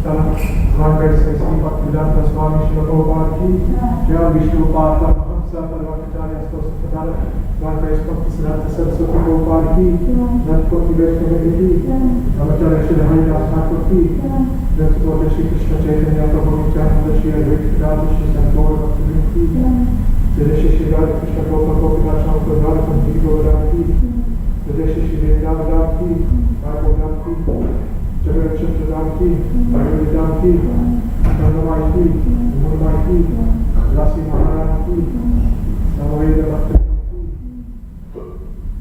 Manor Sri Bhaktivedanta Swami Shila Prabhupada ki, Jai Vishnu Padma Mahamsa Parvakacharya Stosatara, Manor Bhaktivedanta Saraswati Prabhupada ki, Natpoti Vaishnava ki, Ramacharya Shri Haridas Thakur ki, Natpoti Shri Krishna Chaitanya Prabhu Nityananda Shri Advaita Radha Shri Santor Bhaktivinoda ki, Jai Shri Radha Krishna Prabhupada Gopinath Shankar Radha Kunti Govardhan ki, Jai Shri Vrindavan ki, Bhagavatam ki, Jagat Chandradam ki, Bhagavatam ki, Chandramai ki, Murmai ki, Rasi Maharana ki, Samaveda Bhakti ki,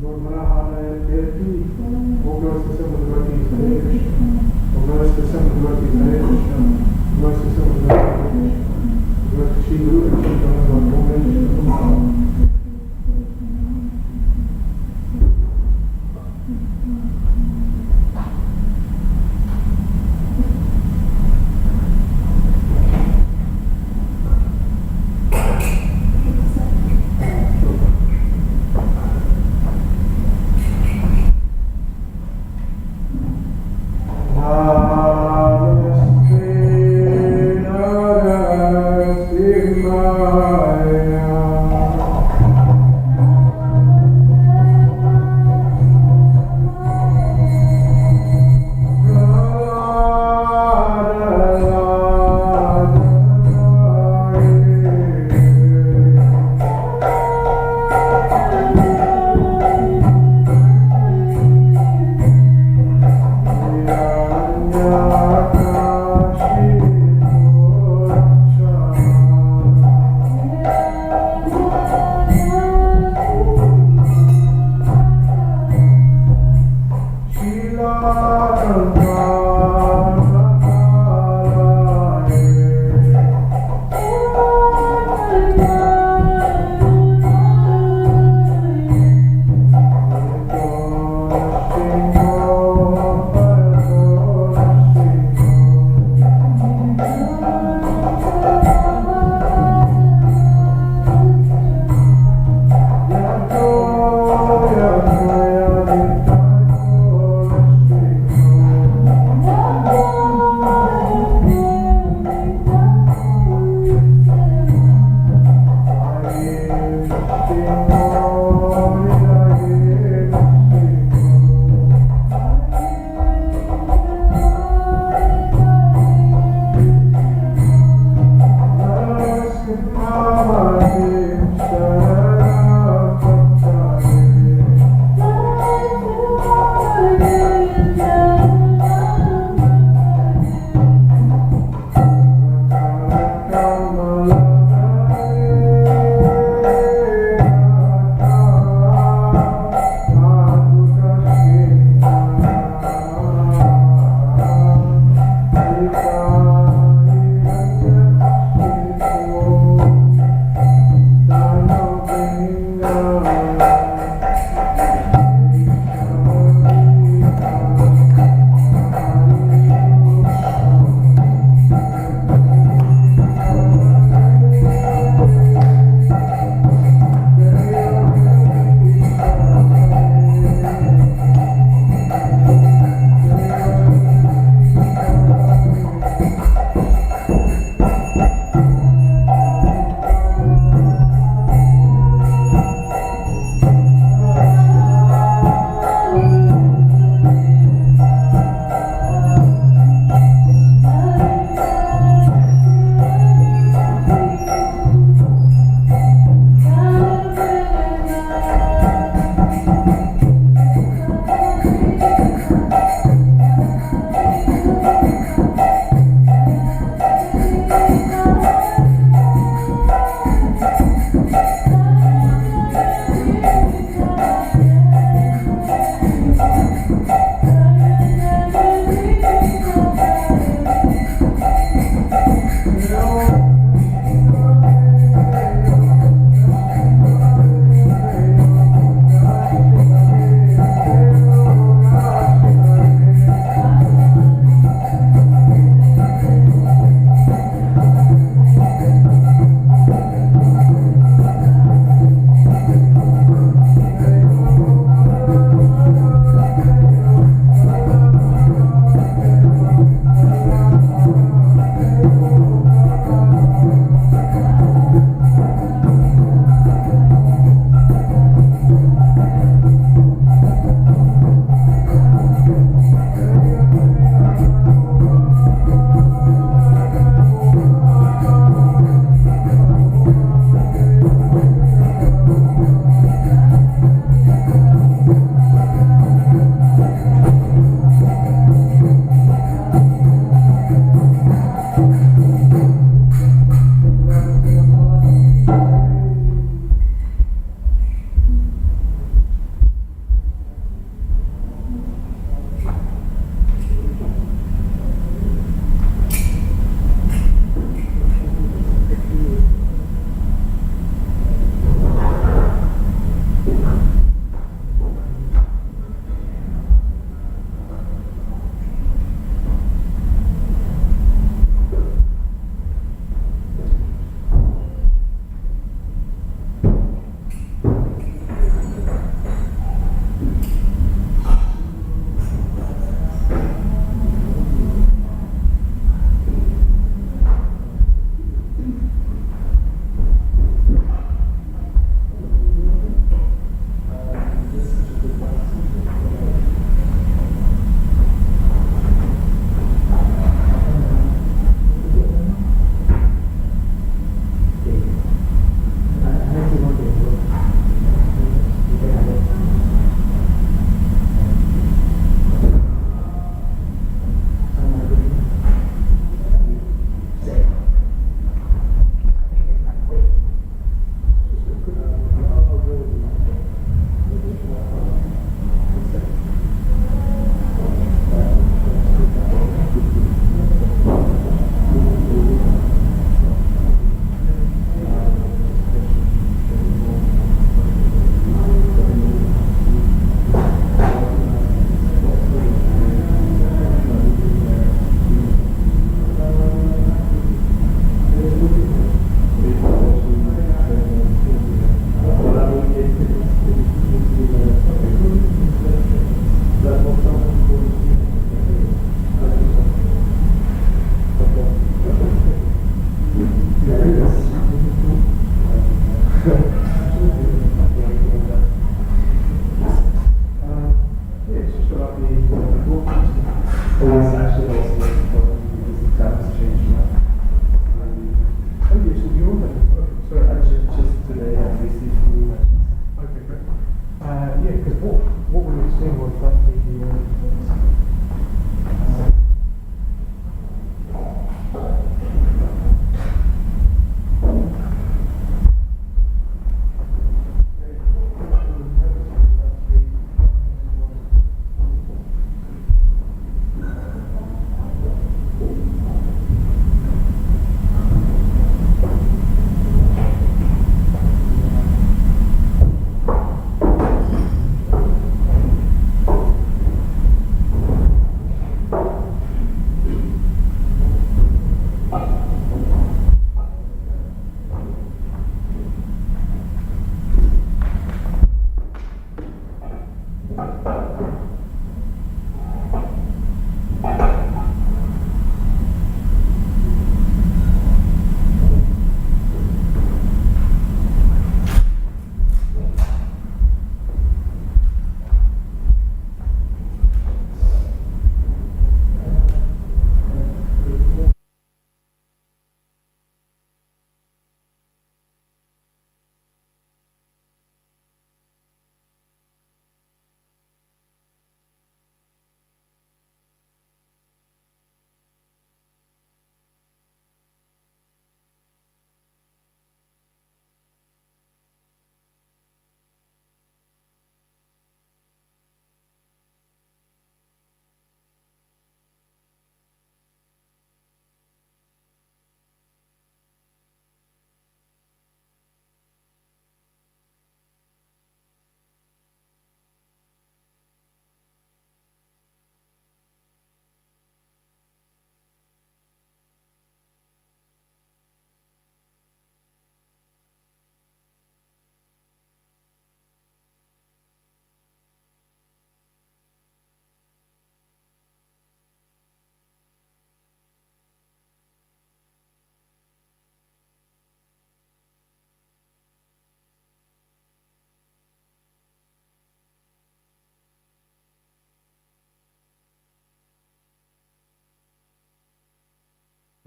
Nurmala Hanaya Ter ki, Ogras Samudravati Hare Krishna, Ogras Samudravati Hare Krishna, Ogras Samudravati Hare Krishna, Ogras Shri Guru Krishna Bhagavatam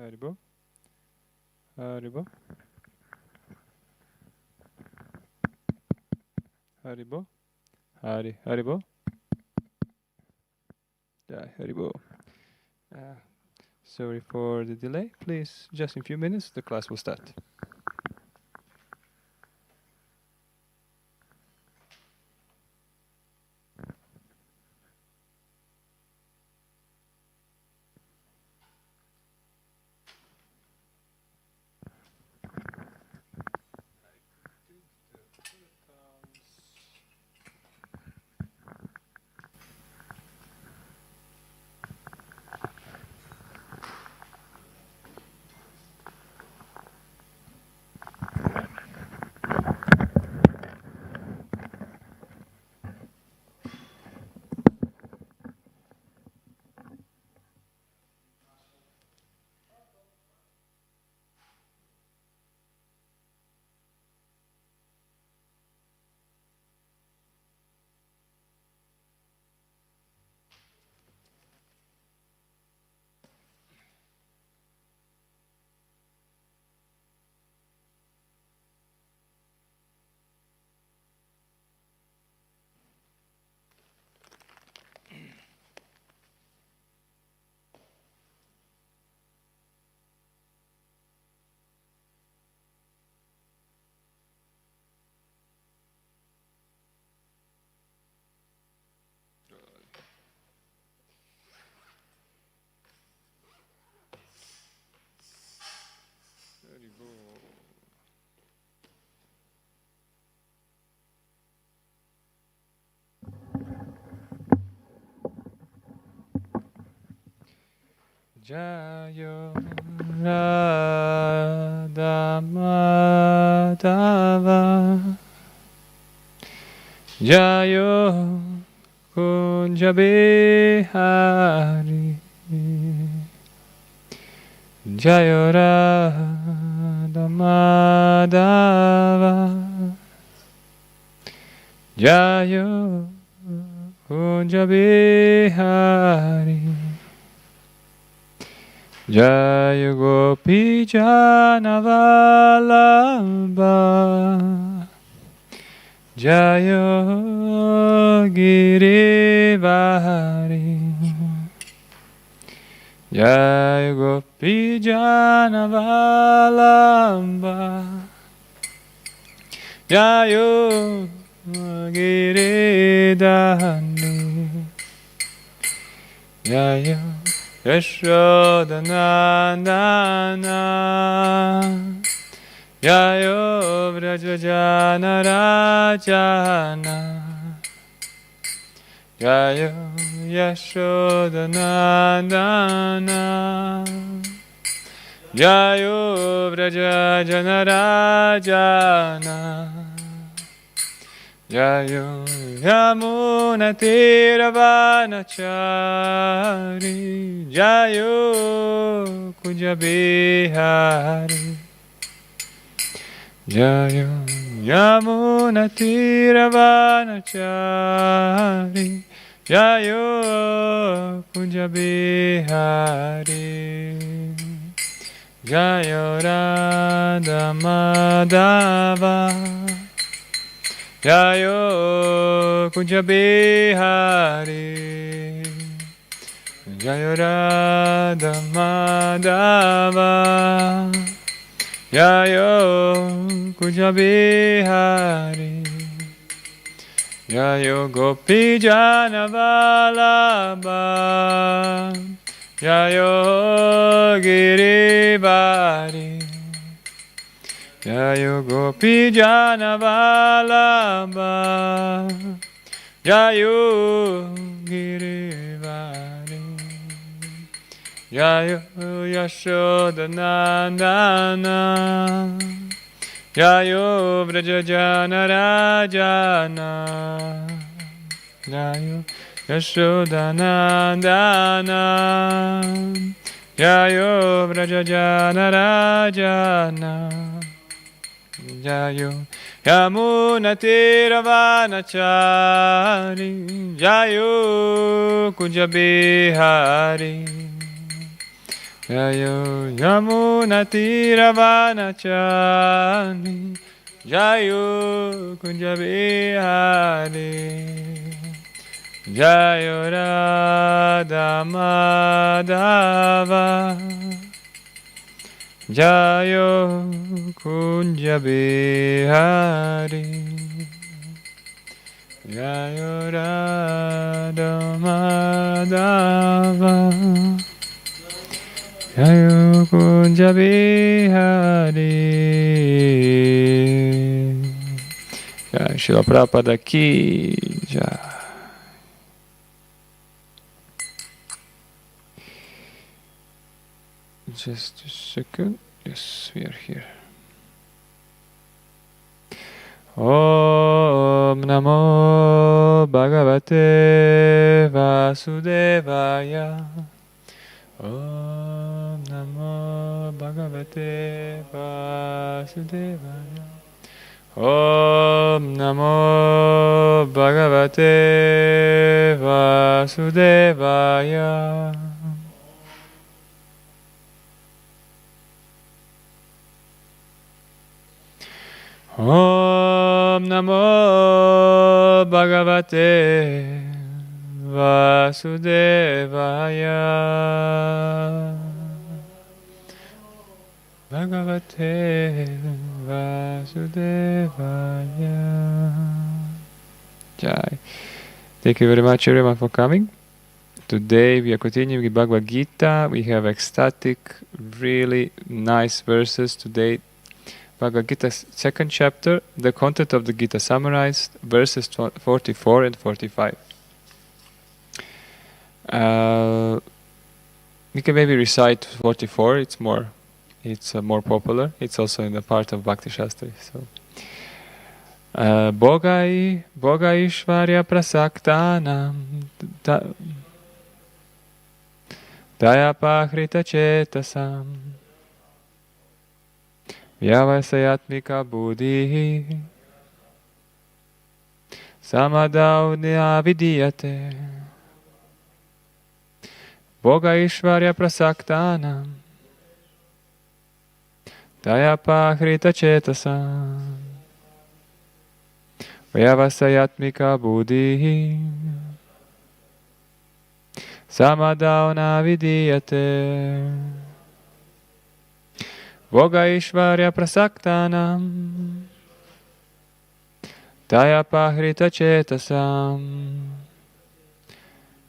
Haribo. Haribo. Haribo. Haribo. Haribo. Sorry for the delay. Please, just in a few minutes, the class will start. Jayo Radha Madhava Jayo Kunja Bihari Jayo Radha Madhava Jayo Kunja Bihari Jaya Gopi Jana Vallabha Jaya Girivahari Jaya Gopi Jana Vallabha Jaya Giridhani Jaya Yashodanandana Jayo Vrajajana Rajana Jayo Yashodanandana Jayo Vrajajana Rajana Jayo Yamuna Tiravanachari Jayo Kunja Bihari Jayo Yamuna Tiravanachari Jayo Kunja Bihari Jayo Radha Madhava Jayo Kunja Bihari Jayo Radha Madhava Jayo Kunja Bihari Jayo Gopi Jana Vallabha Jayo Girivahari Jayo Gopi Jana Vallabha Jayo Girivahari Jayo Yashodanandana Jayo Vrajajana Rajana Jayo Yashodanandana Jayo Vrajajana Rajana Jayo Yamuna Tiravanachari Jayo Kunja Bihari Jayo Yamunatiravanachani Jayo Kunjabihari Jayo Radha Madhava Jayo Kunjabihari Jayo Radha Madhava Jayo Kunjabihari. Jai Srila Prabhupada ki jai. Just a second. Yes, we are here. Om Namo Bhagavate Vasudevaya. Om Namo Bhagavate Vasudevaya. Om Namo Bhagavate Vasudevaya. Om Namo Bhagavate Vasudevaya. Bhagavate Vasudevaya. Jai. Thank you very much everyone for coming. Today we are continuing with Bhagavad Gita. We have ecstatic, really nice verses today. Bhagavad Gita, second chapter, the content of the Gita summarized, verses 44 and 45. We can maybe recite 44. It's more popular. It's also in the part of Bhakti Shastri. So, Bogai Ishvarya Prasaktanam Dayapahrita Chetasam Vyavasayatmika Buddhi Samadaunya Vidiyate Boga Ishvarya Prasaktanam Dayapahrita Chetasam Vyavasayatmika Buddhi Samadaunya Vidiyate Boga Ishvarya Prasaktanam Dayapahrita Chetasam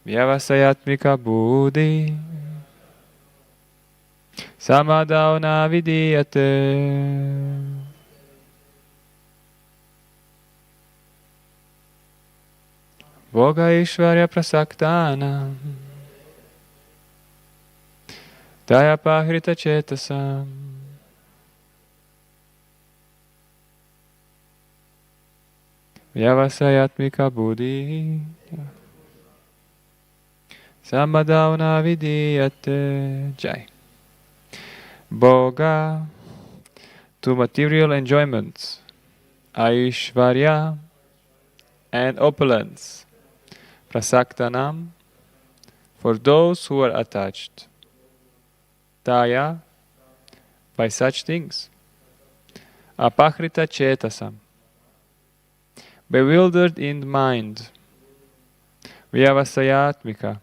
Vyavasayatmika Buddhi Samadhauna Vidiyate. Boga Ishvarya Prasaktanam Dayapahrita Chetasam Vyavasayatmika Buddhi Samadhauna Vidiyate. Jai. Boga, to material enjoyments, Aishvarya, and opulence, Prasaktanam, for those who are attached, Taya, by such things, Apahrita Chetasam, bewildered in mind, Vyavasayatmika,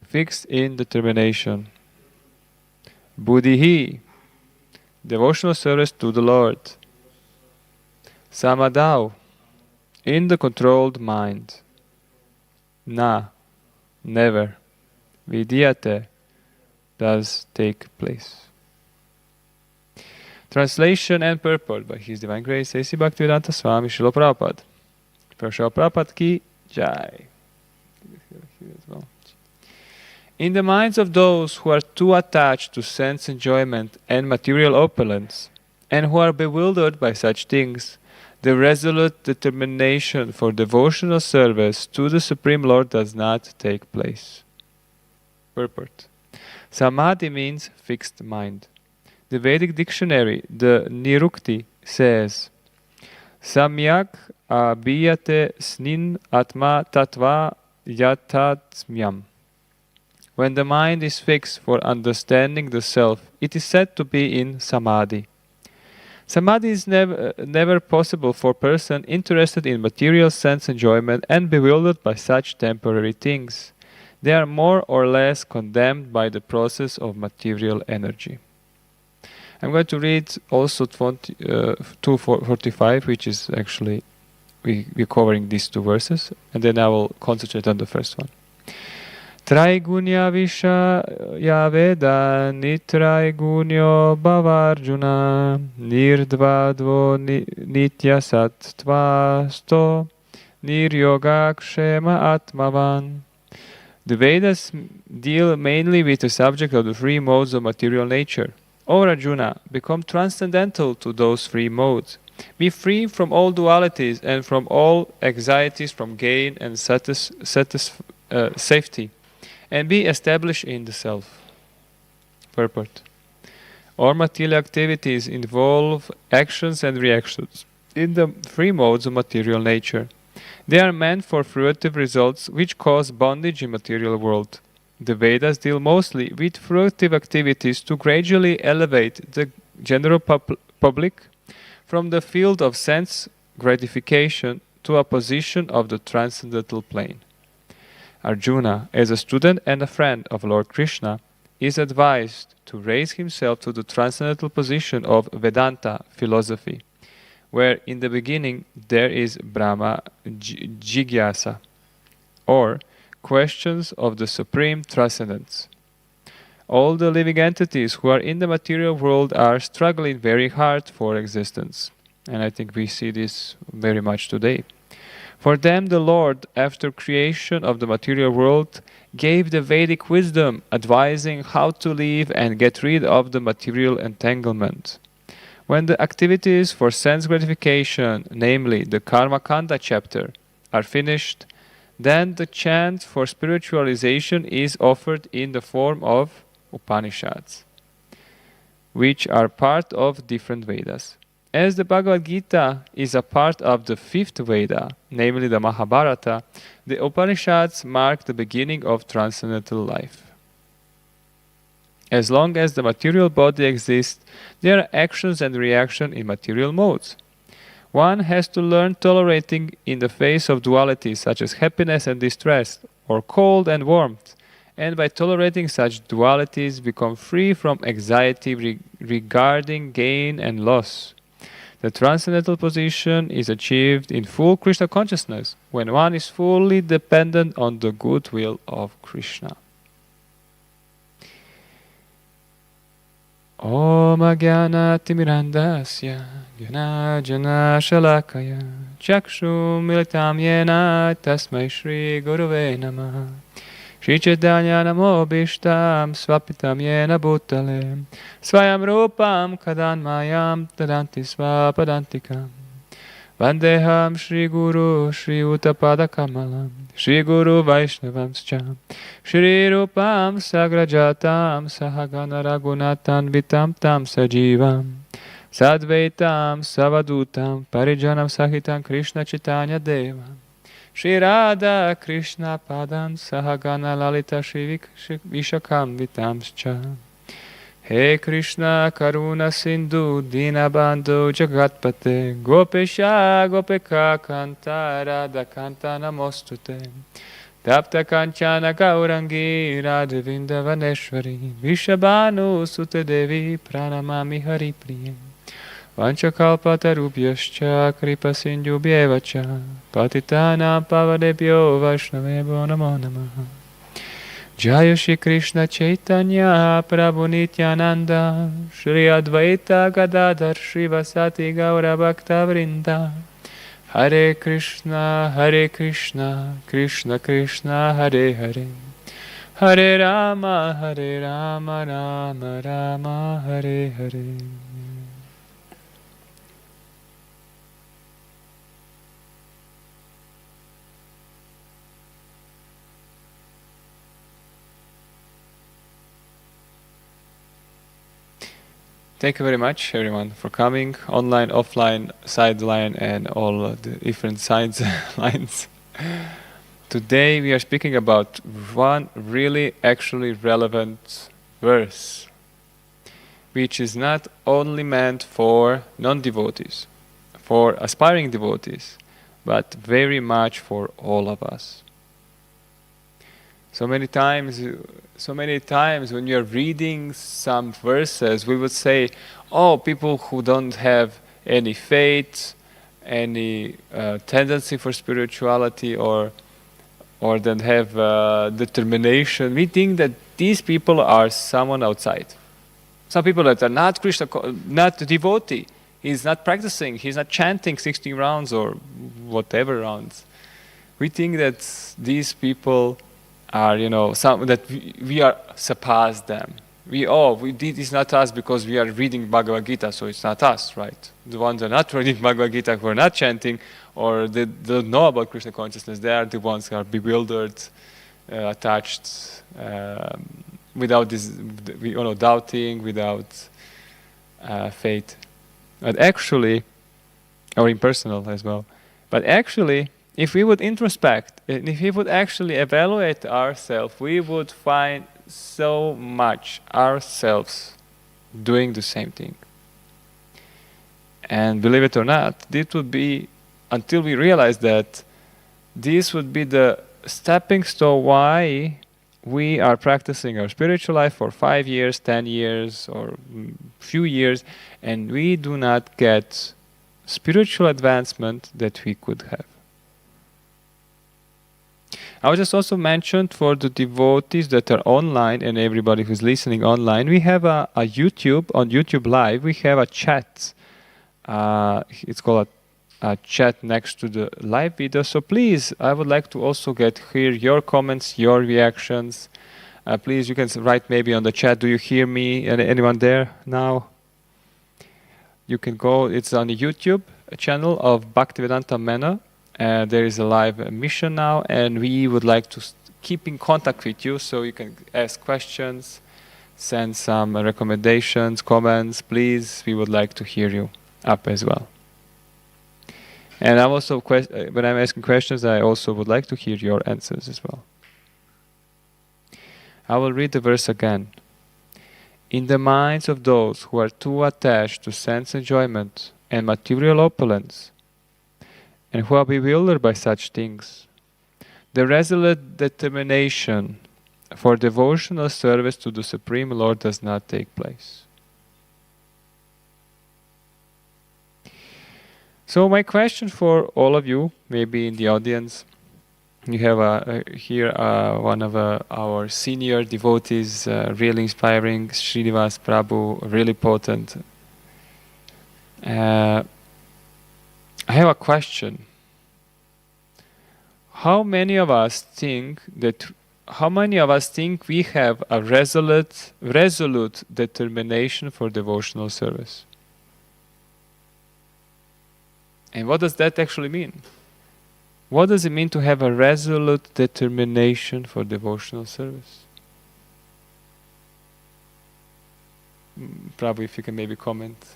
fixed in determination, Buddhihi, devotional service to the Lord, Samadau, in the controlled mind, Na, never, Vidiyate, does take place. Translation and purport by His Divine Grace A.C. Bhaktivedanta Swami Srila Prabhupada. For Srila Prabhupada ki Jai. In the minds of those who are too attached to sense enjoyment and material opulence, and who are bewildered by such things, the resolute determination for devotional service to the Supreme Lord does not take place. Purport. Samadhi means fixed mind. The Vedic dictionary, the Nirukti, says, Samyak abhiyate snin atma tattva yatatmyam. When the mind is fixed for understanding the self, it is said to be in samadhi. Samadhi is never possible for a person interested in material sense enjoyment and bewildered by such temporary things. They are more or less condemned by the process of material energy. I'm going to read also 245, which is actually, we're covering these two verses, and then I will concentrate on the first one. Traigunya Vishaya Veda Nitraigunyo Bhavarjuna Nirdvadvo Nitya Sattva Sto Niryoga Kshema Atmavan. The Vedas deal mainly with the subject of the three modes of material nature. O Arjuna, become transcendental to those three modes. Be free from all dualities and from all anxieties from gain and safety, and be established in the self. Purport. All material activities involve actions and reactions in the three modes of material nature. They are meant for fruitive results which cause bondage in material world. The Vedas deal mostly with fruitive activities to gradually elevate the general public from the field of sense gratification to a position of the transcendental plane. Arjuna, as a student and a friend of Lord Krishna, is advised to raise himself to the transcendental position of Vedanta philosophy, where in the beginning there is Brahma Jigyasa, or questions of the supreme transcendence. All the living entities who are in the material world are struggling very hard for existence, and I think we see this very much today. For them, the Lord, after creation of the material world, gave the Vedic wisdom advising how to live and get rid of the material entanglement. When the activities for sense gratification, namely the Karmakanda chapter, are finished, then the chant for spiritualization is offered in the form of Upanishads, which are part of different Vedas. As the Bhagavad Gita is a part of the fifth Veda, namely the Mahabharata, the Upanishads mark the beginning of transcendental life. As long as the material body exists, there are actions and reactions in material modes. One has to learn tolerating in the face of dualities such as happiness and distress, or cold and warmth, and by tolerating such dualities become free from anxiety regarding gain and loss. The transcendental position is achieved in full Krishna consciousness, when one is fully dependent on the goodwill of Krishna. Om Jnana Timirandasya Jnana Jana Shalakaya Chakshum Militam Yena Tasmai Shri Guruve Namah Shri Chaitanya Namo Bhishtam Swapitam Yena Bhutale Swayam Rupam Kadan Mayam Tadanti Swapadantikam Vandeham Shri Guru Shri Uttapada Kamalam Shri Guru Vaishnavamscha Shri Rupam Sagrajatam Sahagana Raghunatan Vitam Tam Sajivam Sadvaitam Savadutam Parijanam Sahitam Krishna Chaitanya Devam Shri Radha Krishna Padan Sahagana Lalita Shri Vishakam Vitamscha He Krishna Karuna Sindhu Dinabandhu Jagatpate Gopesha Gopeka Kanta Radha Kanta Namostute Tapta Kanchana Gaurangi Radhavinda Vaneshwari Vishabhanu Sute Devi Pranamami Hari Priye Vanchakalpatarubhyascha Kripasindhubhyevacha Patitanam Pavadebhyo Vaishnavebhyo Namo Namaha Jaya Shri Krishna Chaitanya Prabhu Nityananda Shri Advaita Gadadhar Shri Vasati Gaura Bhakta Vrinda Hare Krishna Krishna Krishna Hare Hare Hare Rama Rama Rama Hare Hare. Thank you very much, everyone, for coming, online, offline, sideline, and all the different sides lines. today we are speaking about one really actually relevant verse, which is not only meant for non-devotees, for aspiring devotees, but very much for all of us. So many times when you're reading some verses, we would say, oh, people who don't have any faith, any tendency for spirituality, or don't have determination, we think that these people are someone outside. Some people that are not Krishna, not devotee, he's not practicing, he's not chanting 16 rounds or whatever rounds. We think that these people are, that we are surpassed them. We did it's not us because we are reading Bhagavad Gita, so it's not us, right? The ones that are not reading Bhagavad Gita, who are not chanting, or they don't know about Krishna consciousness, they are the ones who are bewildered, attached, without this, doubting, without faith. But actually, or impersonal as well. But actually, if we would introspect, and if we would actually evaluate ourselves, we would find so much ourselves doing the same thing. And believe it or not, this would be, until we realize that, this would be the stepping stone why we are practicing our spiritual life for 5 years, 10 years, or few years, and we do not get spiritual advancement that we could have. I would just also mention for the devotees that are online and everybody who's listening online, we have a YouTube, on YouTube Live, we have a chat. It's called a chat next to the live video. So please, I would like to also hear your comments, your reactions. Please, you can write maybe on the chat, do you hear me? Anyone there now? You can go, it's on the YouTube channel of Bhaktivedanta Manor. There is a live mission now, and we would like to keep in contact with you, so you can ask questions, send some recommendations, comments. Please, we would like to hear you up as well. And I'm also when I'm asking questions, I also would like to hear your answers as well. I will read the verse again. In the minds of those who are too attached to sense enjoyment and material opulence, and who are bewildered by such things, the resolute determination for devotional service to the Supreme Lord does not take place. So my question for all of you, maybe in the audience, you have here one of our senior devotees, really inspiring, Srinivas Prabhu, really potent. I have a question. How many of us think we have a resolute determination for devotional service? And what does that actually mean? What does it mean to have a resolute determination for devotional service? Prabhu, if you can maybe comment.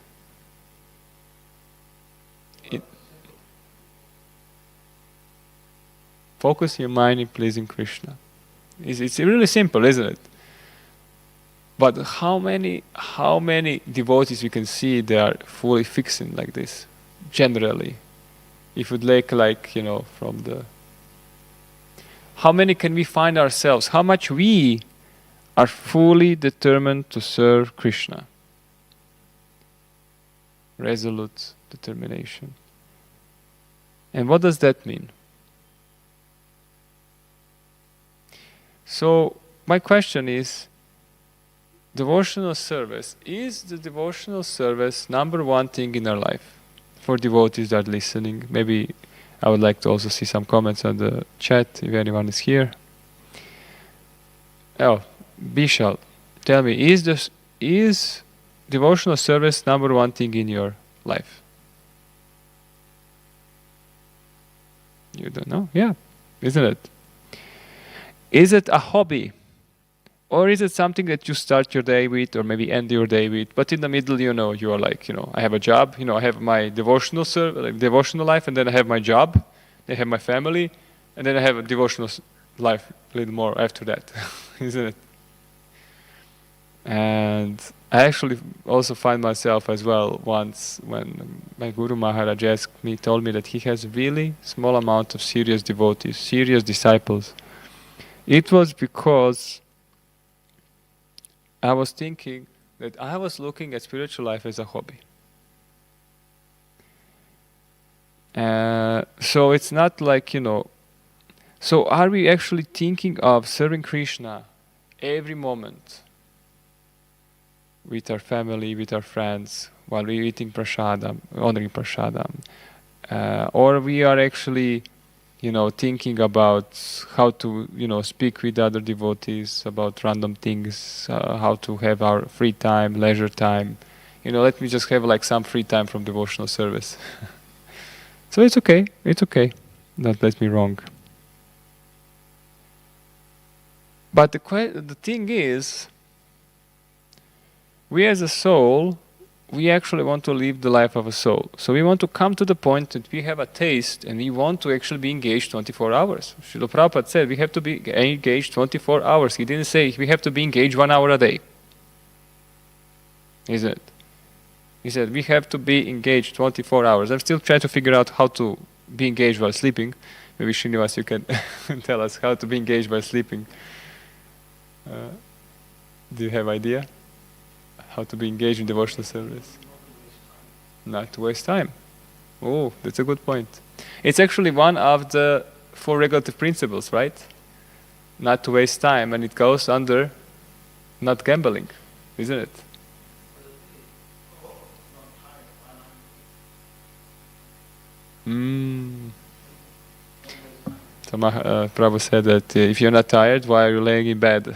Focus your mind in pleasing Krishna. It's really simple, isn't it? But how many devotees we can see they are fully fixing like this? Generally, if you'd like from the, how many can we find ourselves? How much we are fully determined to serve Krishna? Resolute determination. And what does that mean? So my question is, devotional service, is the devotional service number one thing in our life? For devotees that are listening, maybe I would like to also see some comments on the chat if anyone is here. Oh, Bishal, tell me, is devotional service number one thing in your life? You don't know? Yeah, isn't it? Is it a hobby? Or is it something that you start your day with, or maybe end your day with, but in the middle, you are like, I have a job, I have my devotional life, and then I have my job, I have my family, And then I have a devotional life a little more after that, isn't it? And I actually also find myself as well once when my Guru Maharaj told me that he has really small amount of serious devotees, serious disciples. It was because I was thinking that I was looking at spiritual life as a hobby. So it's not like, so are we actually thinking of serving Krishna every moment with our family, with our friends, while we're eating prasadam, honoring prasadam? Or we are actually, thinking about how to, speak with other devotees about random things, how to have our free time, leisure time. Let me just have like some free time from devotional service. So it's okay. Don't let me wrong. But the thing is, we as a soul, we actually want to live the life of a soul. So we want to come to the point that we have a taste and we want to actually be engaged 24 hours. Srila Prabhupada said we have to be engaged 24 hours. He didn't say we have to be engaged 1 hour a day. Isn't it? He said we have to be engaged 24 hours. I'm still trying to figure out how to be engaged while sleeping. Maybe Srinivas, you can tell us how to be engaged while sleeping. Do you have idea? How to be engaged in devotional service? Not to waste time. Oh, that's a good point. It's actually one of the 4 regulative principles, right? Not to waste time, and it goes under not gambling, isn't it? So Prabhu said that if you're not tired, why are you laying in bed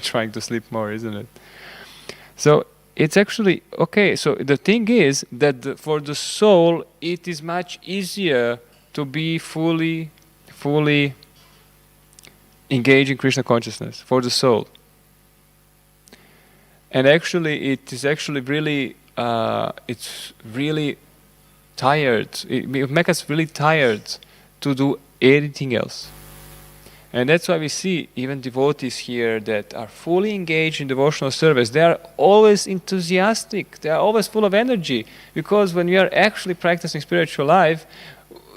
trying to sleep more, isn't it? So it's actually, okay, so the thing is that for the soul, it is much easier to be fully engaged in Krishna consciousness, for the soul. And actually, it is actually really, it's really tired. It makes us really tired to do anything else. And that's why we see even devotees here that are fully engaged in devotional service. They are always enthusiastic. They are always full of energy. Because when we are actually practicing spiritual life,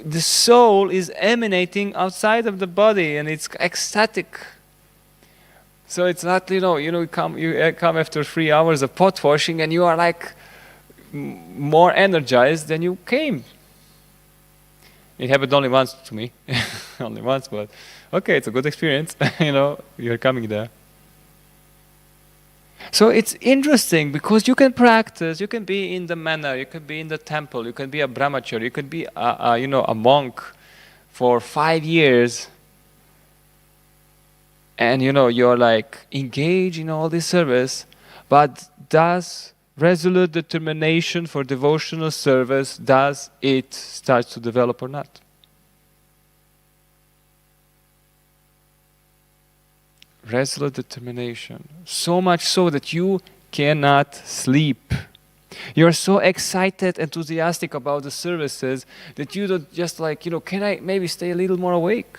the soul is emanating outside of the body and it's ecstatic. So it's not, you come after 3 hours of pot washing and you are like more energized than you came. It happened only once to me, only once, but okay, it's a good experience, you're coming there. So it's interesting because you can practice, you can be in the manor, you can be in the temple, you can be a brahmachari, you can be a monk for 5 years, and you're like engaged in all this service, but does resolute determination for devotional service, does it start to develop or not? Resolute determination. So much so that you cannot sleep. You're so excited, enthusiastic about the services that you don't just like, can I maybe stay a little more awake?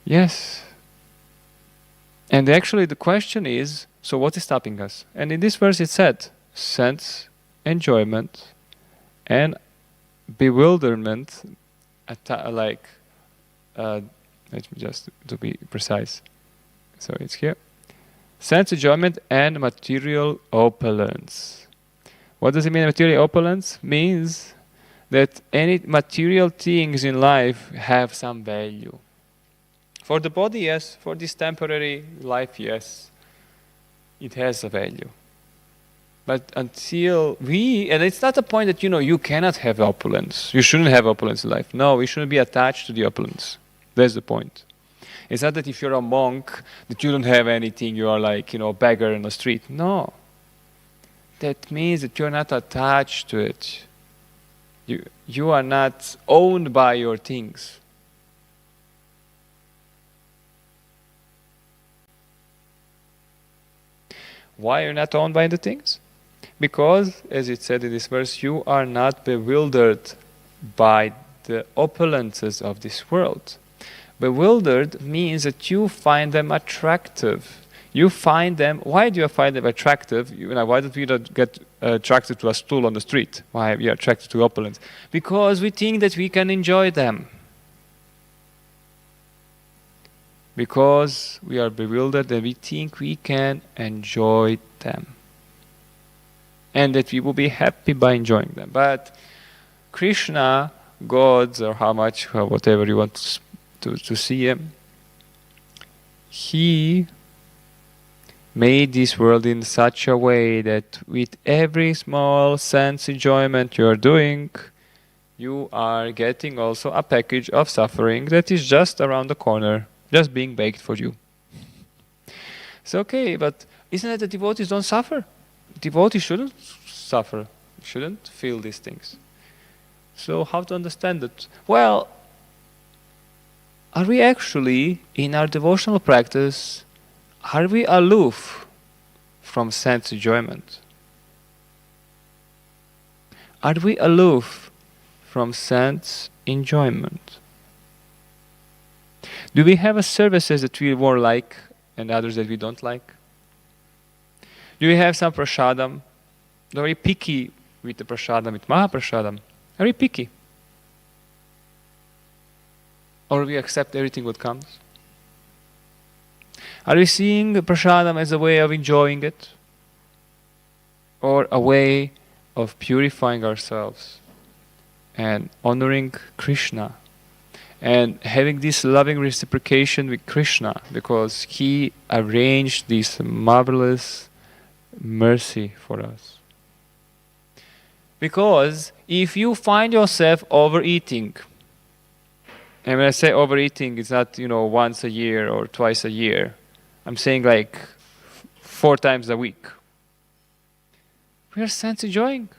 Yes. And actually the question is, so what is stopping us? And in this verse it said, sense, enjoyment, and bewilderment, let me just to be precise. So it's here. Sense enjoyment and material opulence. What does it mean, material opulence? Means that any material things in life have some value. For the body, yes. For this temporary life, yes. It has a value. But until and it's not a point that, you cannot have opulence. You shouldn't have opulence in life. No, we shouldn't be attached to the opulence. That's the point. It's not that if you're a monk, that you don't have anything, you are like, a beggar in the street. No. That means that you're not attached to it. You are not owned by your things. Why are you not owned by the things? Because, as it said in this verse, you are not bewildered by the opulences of this world. Bewildered means that you find them attractive. You find them. Why do you find them attractive? Why don't we not get attracted to a stool on the street? Why are we attracted to opulence? Because we think that we can enjoy them. Because we are bewildered and we think we can enjoy them. And that we will be happy by enjoying them. But Krishna, gods, or whatever you want to see him, he made this world in such a way that with every small sense enjoyment you are doing, you are getting also a package of suffering that is just around the corner, just being baked for you. It's okay, but isn't it that devotees don't suffer? Devotees shouldn't suffer, shouldn't feel these things. So how to understand it? Well, are we actually, in our devotional practice, are we aloof from sense enjoyment? Are we aloof from sense enjoyment? Do we have services that we more like and others that we don't like? Do we have some prasadam? Are we picky with the prasadam, with Mahaprasadam? Are we picky? Or we accept everything what comes? Are we seeing prasadam as a way of enjoying it? Or a way of purifying ourselves and honoring Krishna and having this loving reciprocation with Krishna because he arranged this marvelous mercy for us? Because if you find yourself overeating, and when I say overeating, it's not, once a year or twice a year. I'm saying like 4 times a week. We are sense enjoying.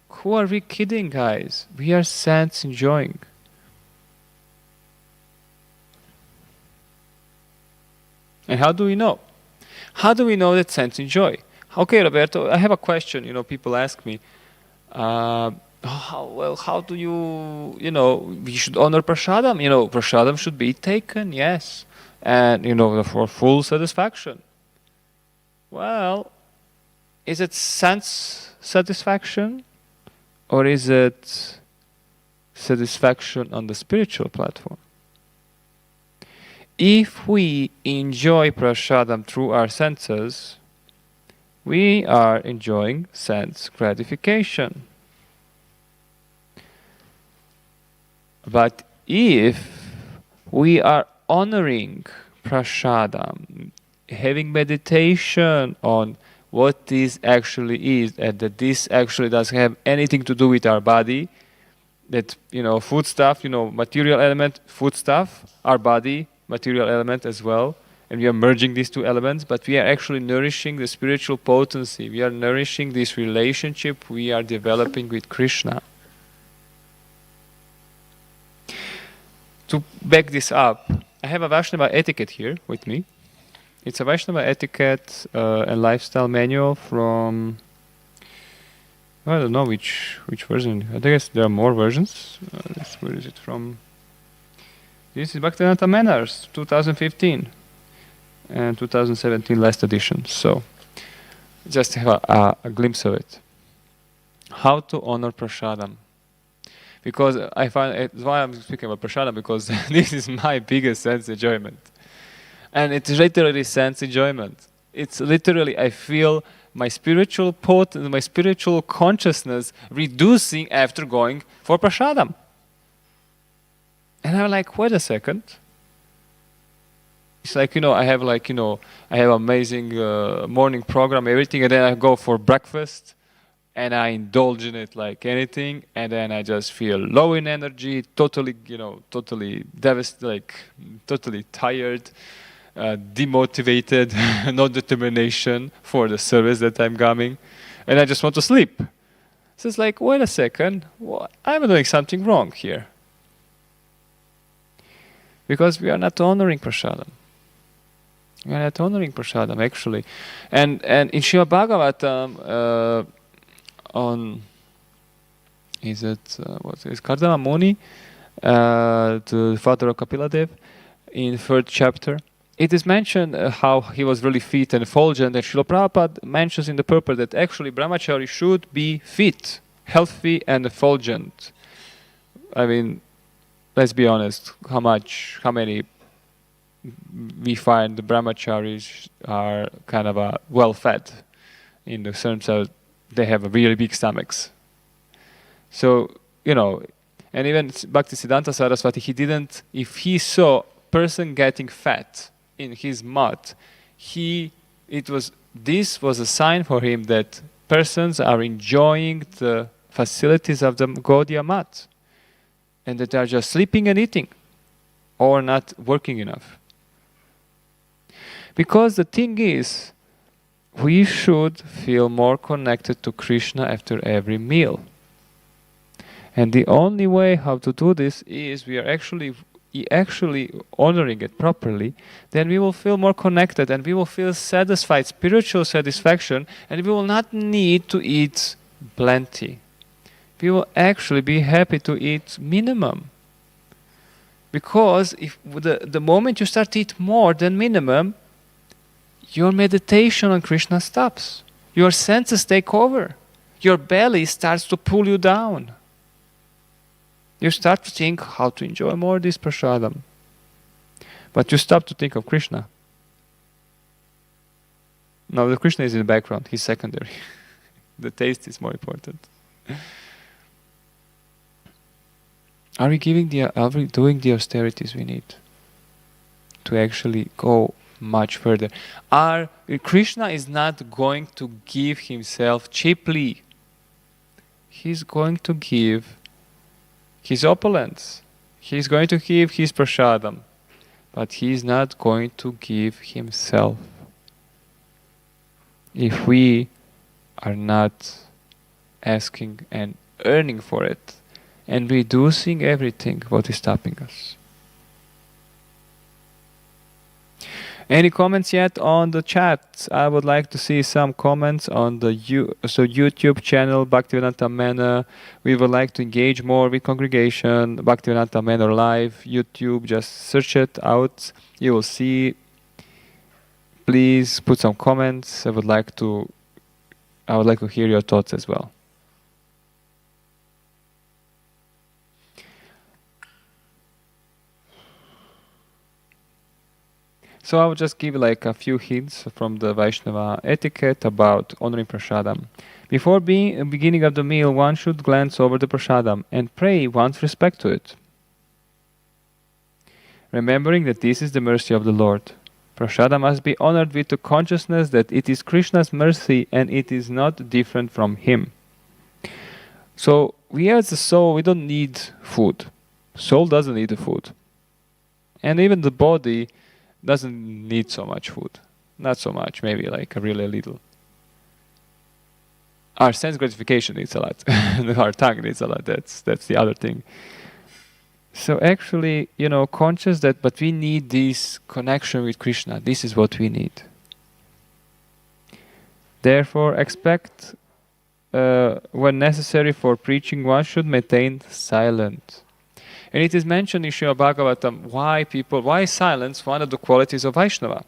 Who are we kidding, guys? We are sense enjoying. And how do we know? How do we know that sense enjoy? Okay, Roberto, I have a question. People ask me, how do we should honor prasadam. Prasadam should be taken, yes. And, for full satisfaction. Well, is it sense satisfaction? Or is it satisfaction on the spiritual platform? If we enjoy prasadam through our senses, we are enjoying sense gratification. But if we are honoring prasadam, having meditation on what this actually is, and that this actually doesn't have anything to do with our body, that, food stuff, material element, food stuff, our body, material element as well, and we are merging these two elements, but we are actually nourishing the spiritual potency. We are nourishing this relationship we are developing with Krishna. To back this up, I have a Vaishnava etiquette here with me. It's a Vaishnava etiquette and lifestyle manual from, I don't know which version. I guess there are more versions. Where is it from? This is Bhaktivedanta Manor, 2015 and 2017 last edition. So just have a glimpse of it. How to honor prasadam. Because I find, it's why I'm speaking about prasadam, because this is my biggest sense enjoyment. And it's literally sense enjoyment. It's literally, I feel my spiritual my spiritual consciousness reducing after going for prasadam. And I'm like, wait a second. It's like, I have amazing morning program, everything, and then I go for breakfast and I indulge in it like anything, and then I just feel low in energy, totally devastated, totally tired, demotivated, no determination for the service that I'm coming, and I just want to sleep. So it's like, wait a second, I'm doing something wrong here. Because we are not honoring prasadam. We are not honoring prasadam, actually. And in Srimad Bhagavatam, on is it what's it? Kardama Muni, the father of Kapiladev, in 3rd chapter. It is mentioned how he was really fit and effulgent, and Srila Prabhupada mentions in the purport that actually brahmachari should be fit, healthy and effulgent. I mean, let's be honest, how many we find the brahmacharis are kind of well-fed in the sense that they have a really big stomachs. So, and even Bhaktisiddhanta Saraswati, if he saw person getting fat in his mat, this was a sign for him that persons are enjoying the facilities of the Gaudiya mat, and that they are just sleeping and eating, or not working enough. Because the thing is, we should feel more connected to Krishna after every meal. And the only way how to do this is we are actually honoring it properly. Then we will feel more connected and we will feel satisfied, spiritual satisfaction, and we will not need to eat plenty. We will actually be happy to eat minimum. Because if the moment you start to eat more than minimum, your meditation on Krishna stops. Your senses take over. Your belly starts to pull you down. You start to think how to enjoy more this prasadam. But you stop to think of Krishna. No, the Krishna is in the background. He's secondary. The taste is more important. Are we doing the austerities we need to actually go much further? Krishna is not going to give himself cheaply. He's going to give his opulence. He's going to give his prasadam. But he's not going to give himself if we are not asking and earning for it and reducing everything what is stopping us. Any comments yet on the chat? I would like to see some comments on the YouTube channel Bhaktivedanta Manor. We would like to engage more with congregation. Bhaktivedanta Manor Live, YouTube, just search it out. You will see. Please put some comments. I would like to hear your thoughts as well. So I will just give like a few hints from the Vaishnava etiquette about honoring prasadam. Before beginning of the meal, one should glance over the prasadam and pray one's respect to it, remembering that this is the mercy of the Lord. Prasadam must be honored with the consciousness that it is Krishna's mercy and it is not different from Him. So we as a soul, we don't need food. Soul doesn't need the food. And even the body doesn't need so much food. Not so much, maybe like a really little. Our sense gratification needs a lot. Our tongue needs a lot. That's the other thing. So actually, conscious that, but we need this connection with Krishna. This is what we need. Therefore, expect when necessary for preaching, one should maintain silence. And it is mentioned in Srimad Bhagavatam why silence one of the qualities of Vaishnava.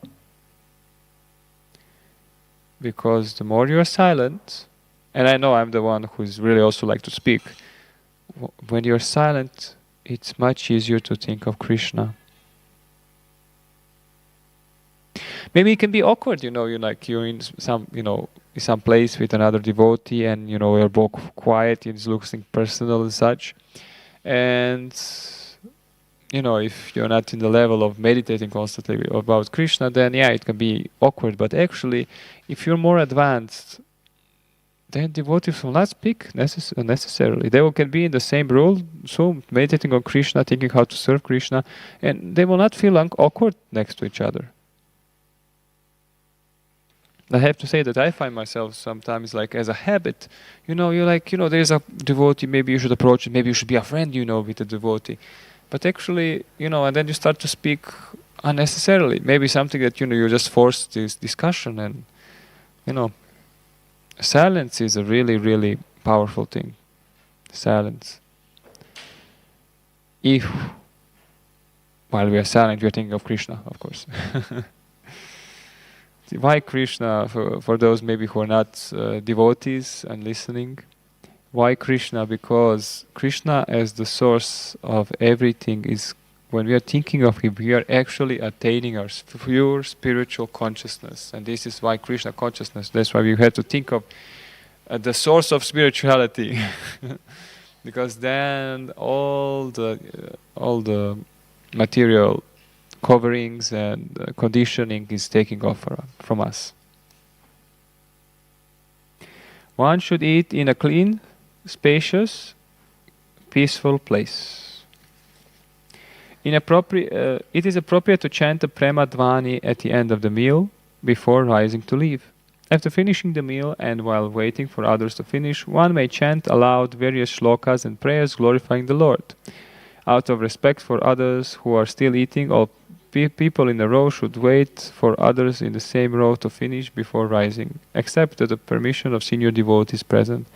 Because the more you are silent, and I know I'm the one who's really also like to speak, when you're silent, it's much easier to think of Krishna. Maybe it can be awkward, you're in some place with another devotee and you're both quiet, it looks personal and such. And if you're not in the level of meditating constantly about Krishna, then it can be awkward. But actually, if you're more advanced, then devotees will not speak necessarily. They can be in the same role, so meditating on Krishna, thinking how to serve Krishna, and they will not feel awkward next to each other. I have to say that I find myself sometimes like as a habit, you're like, there's a devotee, maybe you should approach it, maybe you should be a friend, with the devotee. But actually, and then you start to speak unnecessarily. Maybe something that, you just force this discussion and, silence is a really, really powerful thing. Silence. If while we are silent, we are thinking of Krishna, of course. Why Krishna? For those maybe who are not devotees and listening, why Krishna? Because Krishna as the source of everything is, when we are thinking of Him, we are actually attaining our pure spiritual consciousness. And this is why Krishna consciousness. That's why we have to think of the source of spirituality. Because then all the material coverings and conditioning is taking off from us. One should eat in a clean, spacious, peaceful place. It is appropriate to chant the Prema Dvani at the end of the meal before rising to leave. After finishing the meal and while waiting for others to finish, one may chant aloud various shlokas and prayers glorifying the Lord. Out of respect for others who are still eating, all people in a row should wait for others in the same row to finish before rising, except with the permission of senior devotees present.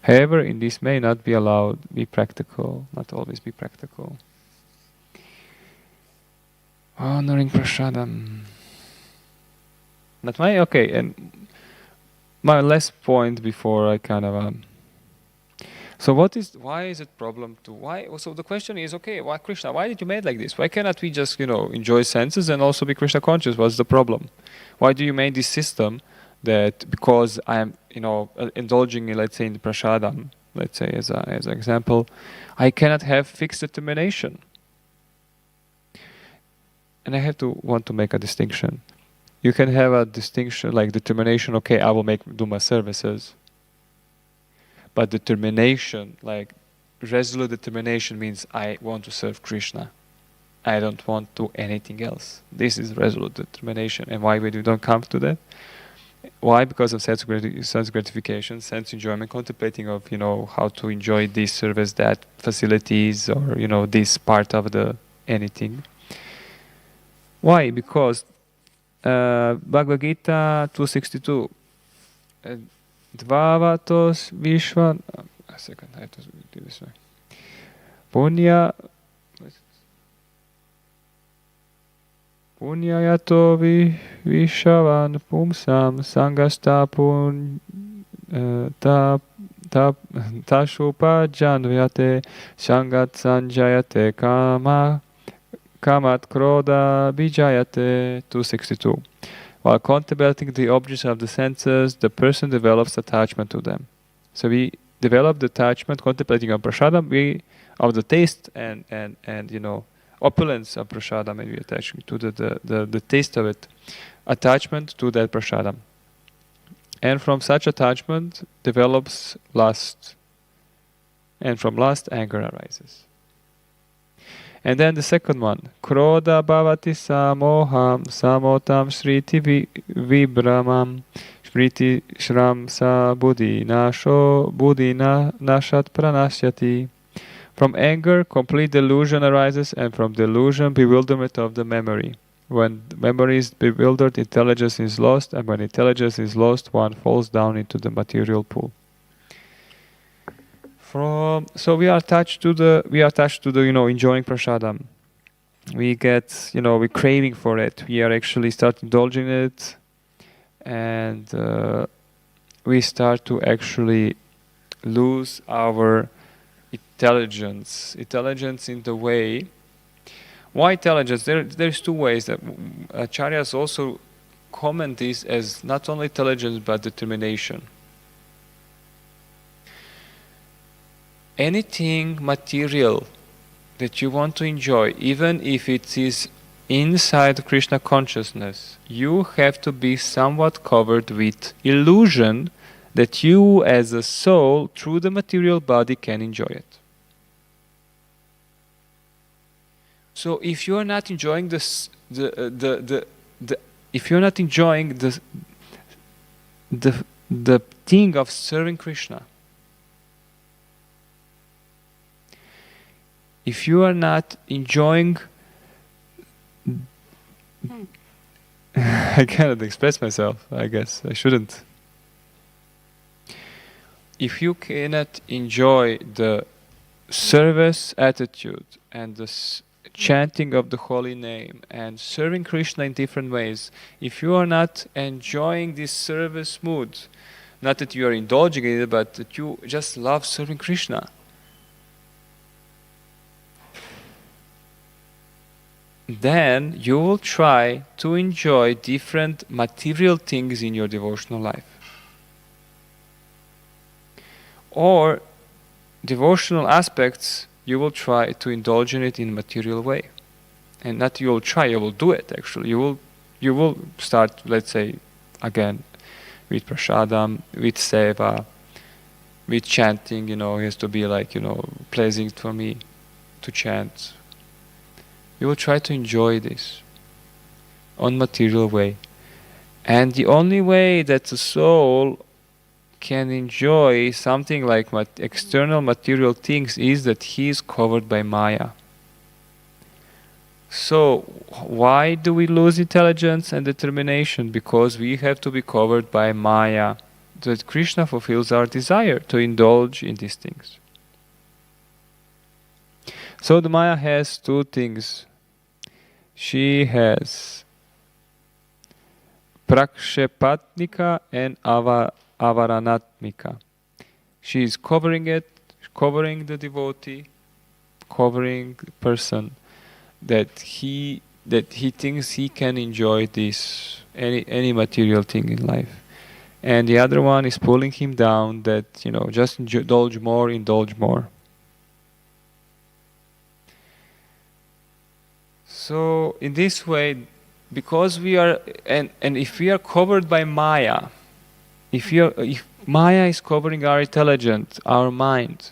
However, in this may not be allowed, not always be practical. Honoring prasadam. And my last point before I kind of... why is it problem to... Why? So the question is, okay, why Krishna? Why did you make like this? Why cannot we just, enjoy senses and also be Krishna conscious? What's the problem? Why do you make this system that because I am, indulging in, let's say, in the prasadam, let's say as an example, I cannot have fixed determination? And I want to make a distinction. You can have a distinction like determination, okay, I will do my services. But determination, like resolute determination, means I want to serve Krishna. I don't want to do anything else. This is resolute determination. And why we don't come to that? Why? Because of sense gratification, sense enjoyment, contemplating of, how to enjoy this service, that facilities, or, this part of the anything. Why? Because Bhagavad Gita 262. Dvavatos Vishwan. A second, I have to do this way. Punyayato Vishavan Pumsam Sangasta Tashupa Janvyate Sangat Sanjayate Kamat Kroda Vijayate 262. While contemplating the objects of the senses, the person develops attachment to them. So we develop the attachment, contemplating on prasadam, of the taste and opulence of prasadam, and we attach to the taste of it, attachment to that prasadam. And from such attachment develops lust, and from lust anger arises. And then the second one, Kroda bhavati samoham samotam shriti vibramam shriti shram sa buddhi nasho buddhi nashat pranasyati. From anger, complete delusion arises, and from delusion, bewilderment of the memory. When the memory is bewildered, intelligence is lost, and when intelligence is lost, one falls down into the material pool. So we are attached to the enjoying prasadam. We get we're craving for it. We are actually start indulging it, and we start to actually lose our intelligence. Intelligence in the way. Why intelligence? There's two ways that acharyas also comment this as not only intelligence but determination. Anything material that you want to enjoy, even if it is inside Krishna consciousness, you have to be somewhat covered with illusion that you as a soul, through the material body, can enjoy it. So if you are not enjoying if you're not enjoying the thing of serving Krishna, if you are not enjoying, I cannot express myself, I guess. I shouldn't. if you cannot enjoy the service attitude and the chanting of the holy name and serving Krishna in different ways, if you are not enjoying this service mood, not that you are indulging in it, but that you just love serving Krishna, then you will try to enjoy different material things in your devotional life. Or devotional aspects, you will try to indulge in it in a material way. And not you will try, you will do it actually. You will start, let's say, again, with prasadam, with seva, with chanting, it has to be like, pleasing for me to chant. You will try to enjoy this on material way. And the only way that the soul can enjoy something like external material things is that he is covered by Maya. So why do we lose intelligence and determination? Because we have to be covered by Maya. That Krishna fulfills our desire to indulge in these things. So the Maya has two things. She has prakshepatnika and avaranatmika. She is covering the devotee, covering the person that he thinks he can enjoy this any material thing in life, and the other one is pulling him down. That just indulge more. So in this way, because we are and if we are covered by Maya, if Maya is covering our intelligence, our mind,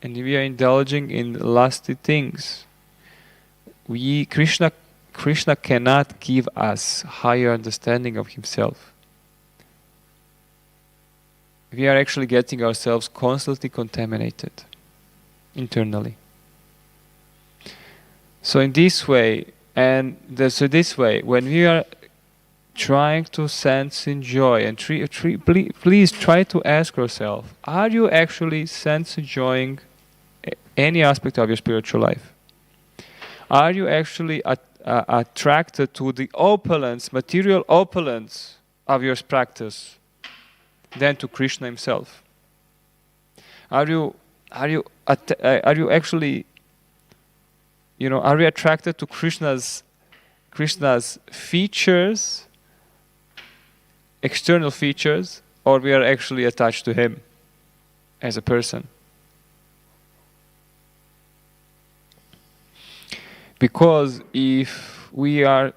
and we are indulging in lusty things, Krishna cannot give us higher understanding of himself. We are actually getting ourselves constantly contaminated internally. So in this way, when we are trying to sense enjoy, and please try to ask yourself, are you actually sense enjoying any aspect of your spiritual life? Are you actually attracted to the opulence, material opulence of your practice, than to Krishna himself? Are you actually, are we attracted to Krishna's features, external features, or we are actually attached to him as a person? Because if we are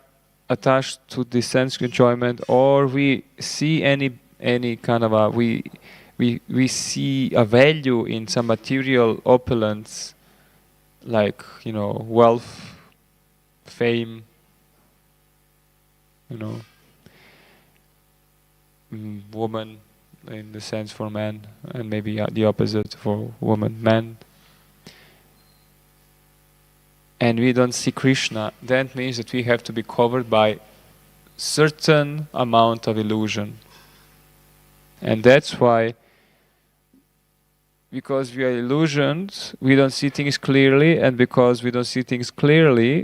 attached to the sense enjoyment, or we see any kind of we see a value in some material opulence, like wealth, fame, woman in the sense for man, and maybe the opposite for woman, man, and we don't see Krishna, that means that we have to be covered by certain amount of illusion. And that's why, because we are illusioned, we don't see things clearly, and because we don't see things clearly,